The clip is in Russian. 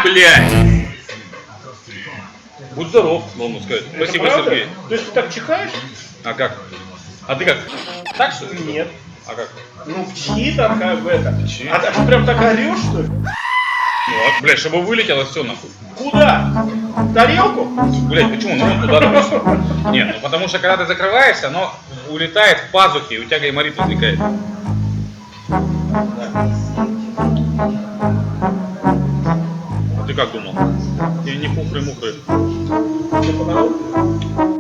Блядь! Будь здоров, можно сказать. Спасибо, Сергей. То есть ты так чихаешь? А как? А ты как? Так что ли? Нет. А как? Ну, пчи там как бы это. Пчи? А ты прям так орешь, что ли? Ну, а, блядь, чтобы вылетело все нахуй. Куда? В тарелку? Блядь, почему? Ну, туда, допустим. Нет, ну потому что когда ты закрываешься, оно улетает в пазухи, и у тебя гайморит возникает. А ты как думал? И не пухры-мухры. Тебе понравилось?